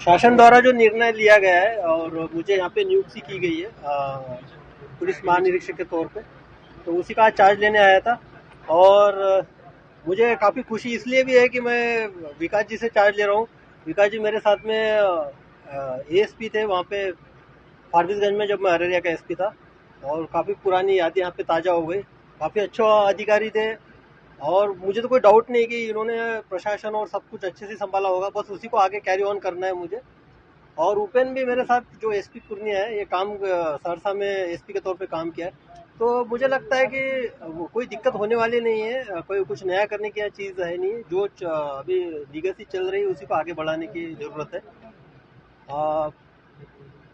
शासन द्वारा जो निर्णय लिया गया है और मुझे यहाँ पे नियुक्ति की गई है पुलिस महानिरीक्षक के तौर पे, तो उसी का आज चार्ज लेने आया था। और मुझे काफ़ी खुशी इसलिए भी है कि मैं विकास जी से चार्ज ले रहा हूँ। विकास जी मेरे साथ में एएसपी थे वहाँ पे फारबिसगंज में, जब मैं अररिया का एसपी था। और काफ़ी पुरानी यादें यहाँ पे ताज़ा हो गई। काफ़ी अच्छा अधिकारी थे और मुझे तो कोई डाउट नहीं कि इन्होंने प्रशासन और सब कुछ अच्छे से संभाला होगा, बस उसी को आगे कैरी ऑन करना है मुझे। और उपेन भी मेरे साथ, जो एसपी पूर्णिया है, ये काम सहरसा में एसपी के तौर पे काम किया है। तो मुझे लगता है कि वो कोई दिक्कत होने वाली नहीं है। कोई कुछ नया करने की चीज़ है नहीं, जो अभी लीगेसी चल रही है उसी को आगे बढ़ाने की ज़रूरत है। अ,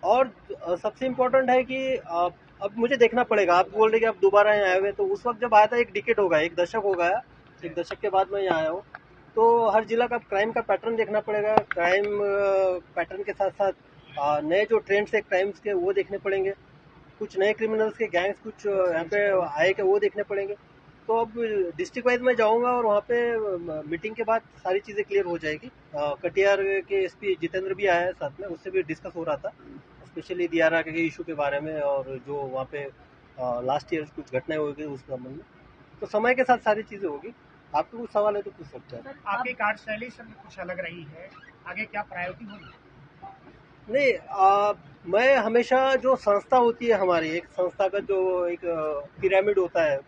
और सबसे इम्पोर्टेंट है कि अब मुझे देखना पड़ेगा। आप बोल रहे कि आप दोबारा यहाँ आए हुए, तो उस वक्त जब आया था एक डिकेट हो गया, एक दशक हो गया। एक दशक के बाद मैं यहाँ आया हूँ। तो हर जिला का क्राइम का पैटर्न देखना पड़ेगा। क्राइम पैटर्न के साथ साथ नए जो ट्रेंड्स है क्राइम्स के, वो देखने पड़ेंगे। कुछ नए क्रिमिनल्स के गैंग्स कुछ यहाँ पे आए के, वो देखने पड़ेंगे। तो अब डिस्ट्रिक्ट वाइज में जाऊंगा और वहाँ पे मीटिंग के बाद सारी चीज़ें क्लियर हो जाएगी। कटिहार के एसपी जितेंद्र भी आया है साथ में, उससे भी डिस्कस हो रहा था स्पेशली दियारा के इशू के बारे में, और जो वहाँ पे लास्ट ईयर कुछ घटनाएं हो गई उस संबंध में। तो समय के साथ सारी चीज़ें होगी। आपको कुछ सवाल है तो पूछ सकते हैं। आपकी कार्यशैली सर कुछ अलग रही है, आगे क्या प्रायोरिटी होगी? नहीं, मैं हमेशा, जो संस्था होती है हमारी, एक संस्था का जो एक पिरामिड होता है,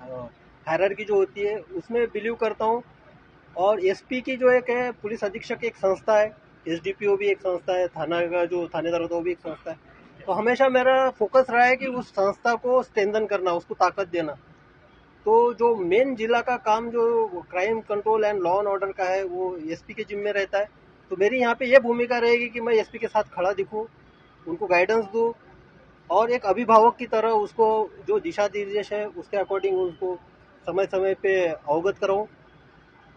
हायरार्की जो होती है, उसमें बिलीव करता हूँ। और एसपी की जो एक है, पुलिस अधीक्षक एक संस्था है, एसडीपीओ भी एक संस्था है, थाना का जो थानेदार होता है वो भी एक संस्था है। तो हमेशा मेरा फोकस रहा है कि उस संस्था को स्ट्रेंथन करना, उसको ताकत देना। तो जो मेन जिला का काम जो crime control and law and order का है, वो एसपी के जिम्मे रहता है। तो मेरी यहाँ पे ये भूमिका रहेगी कि मैं एसपी के साथ खड़ा दिखूँ, उनको गाइडेंस दूँ, और एक अभिभावक की तरह उसको जो दिशा निर्देश है उसके अकॉर्डिंग उसको समय समय पे अवगत कराऊँ।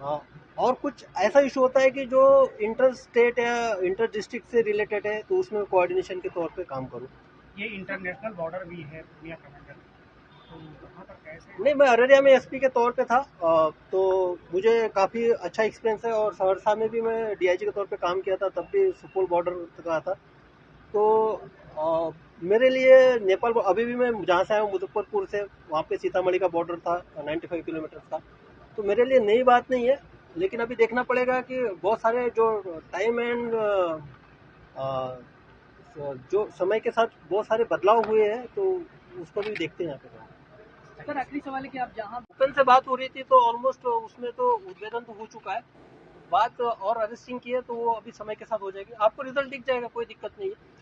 हाँ। और कुछ ऐसा इशू होता है कि जो इंटर स्टेट या इंटर डिस्ट्रिक्ट से रिलेटेड है, तो उसमें कोऑर्डिनेशन के तौर पे काम करूँ। ये इंटरनेशनल बॉर्डर भी है पूर्णिया कमांडर, तो वहाँ पर कैसे? नहीं, मैं अररिया में एसपी के तौर पे था। तो मुझे काफ़ी अच्छा एक्सपीरियंस है, और सहरसा में भी मैं डीआईजी के तौर पे काम किया था, तब भी सुपौल बॉर्डर का था। तो मेरे लिए नेपाल, अभी भी मैं जहाँ से आया हूँ मुजफ्फरपुर से, वहाँ पे सीतामढ़ी का बॉर्डर था 95 किलोमीटर का। तो मेरे लिए नई बात नहीं है। लेकिन अभी देखना पड़ेगा कि बहुत सारे जो टाइम एंड जो समय के साथ बहुत सारे बदलाव हुए हैं, तो उसको भी देखते हैं यहाँ पे। सर आखिरी सवाल है कि आप जहाँ ओपन से बात हो रही थी, तो ऑलमोस्ट उसमें तो उद्भेदन तो हो चुका है। बात और अरेस्टिंग की है, तो वो अभी समय के साथ हो जाएगी, आपको रिजल्ट दिख जाएगा, कोई दिक्कत नहीं है।